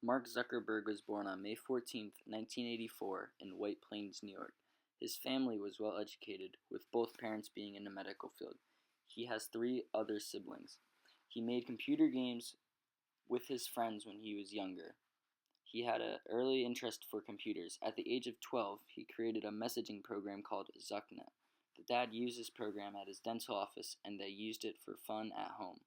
Mark Zuckerberg was born on May 14, 1984, in White Plains, New York. His family was well educated, with both parents being in the medical field. He has three other siblings. He made computer games with his friends when he was younger. He had an early interest for computers. At the age of 12, he created a messaging program called ZuckNet. The dad used this program at his dental office, and they used it for fun at home.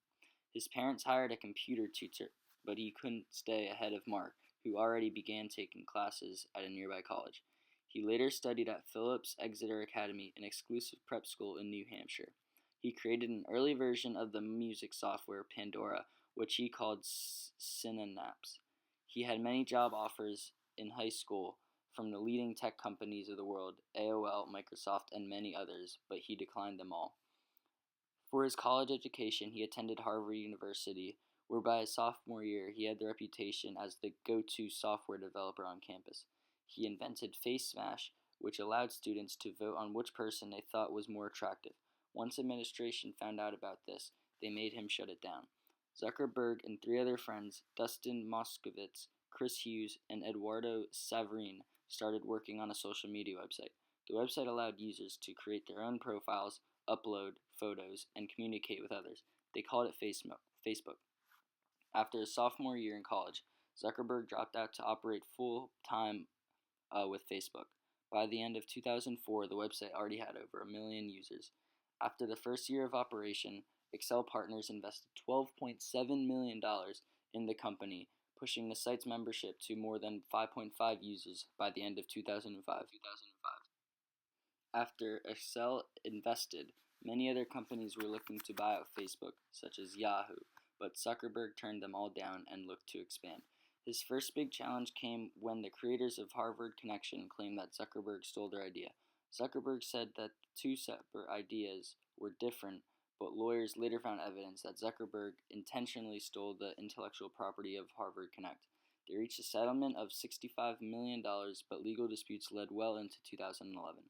His parents hired a computer tutor, but he couldn't stay ahead of Mark, who already began taking classes at a nearby college. He later studied at Phillips Exeter Academy, an exclusive prep school in New Hampshire. He created an early version of the music software Pandora, which he called Synapse. He had many job offers in high school from the leading tech companies of the world, AOL, Microsoft, and many others, but he declined them all. For his college education, he attended Harvard University, where by his sophomore year he had the reputation as the go-to software developer on campus. He invented Face Smash, which allowed students to vote on which person they thought was more attractive. Once administration found out about this, they made him shut it down. Zuckerberg and three other friends, Dustin Moskovitz, Chris Hughes, and Eduardo Saverin, started working on a social media website. The website allowed users to create their own profiles, upload photos, and communicate with others. They called it Facebook. After his sophomore year in college, Zuckerberg dropped out to operate full-time with Facebook. By the end of 2004, the website already had over 1 million users. After the first year of operation, Excel Partners invested $12.7 million in the company, pushing the site's membership to more than 5.5 users by the end of 2005. After Excel invested, many other companies were looking to buy out Facebook, such as Yahoo, but Zuckerberg turned them all down and looked to expand. His first big challenge came when the creators of Harvard Connection claimed that Zuckerberg stole their idea. Zuckerberg said that the two separate ideas were different, but lawyers later found evidence that Zuckerberg intentionally stole the intellectual property of Harvard Connect. They reached a settlement of $65 million, but legal disputes led well into 2011.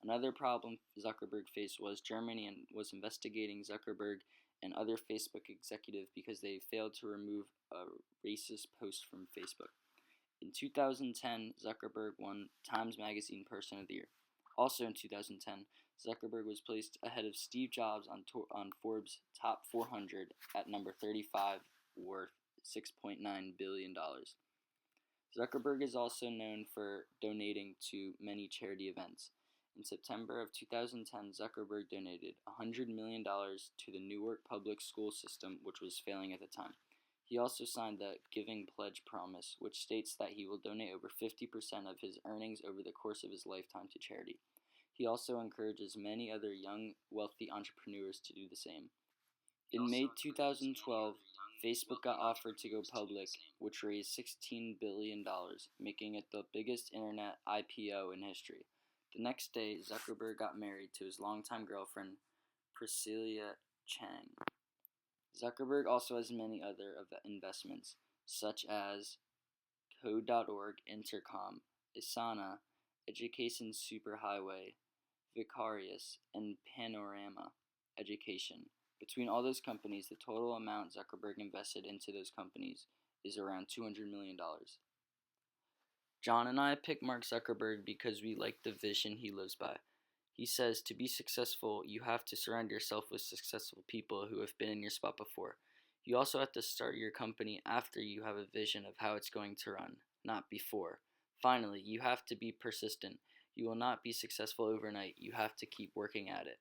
Another problem Zuckerberg faced was Germany and was investigating Zuckerberg and other Facebook executives because they failed to remove a racist post from Facebook. In 2010, Zuckerberg won Times Magazine Person of the Year. Also in 2010, Zuckerberg was placed ahead of Steve Jobs on Forbes' Top 400 at number 35, worth $6.9 billion. Zuckerberg is also known for donating to many charity events. In September of 2010, Zuckerberg donated $100 million to the Newark public school system, which was failing at the time. He also signed the Giving Pledge Promise, which states that he will donate over 50% of his earnings over the course of his lifetime to charity. He also encourages many other young, wealthy entrepreneurs to do the same. In May 2012, Facebook got offered to go public, which raised $16 billion, making it the biggest internet IPO in history. The next day, Zuckerberg got married to his longtime girlfriend, Priscilla Chang. Zuckerberg also has many other investments, such as Code.org, Intercom, Asana, Education Superhighway, Vicarious, and Panorama Education. Between all those companies, the total amount Zuckerberg invested into those companies is around $200 million. John and I picked Mark Zuckerberg because we like the vision he lives by. He says to be successful, you have to surround yourself with successful people who have been in your spot before. You also have to start your company after you have a vision of how it's going to run, not before. Finally, you have to be persistent. You will not be successful overnight. You have to keep working at it.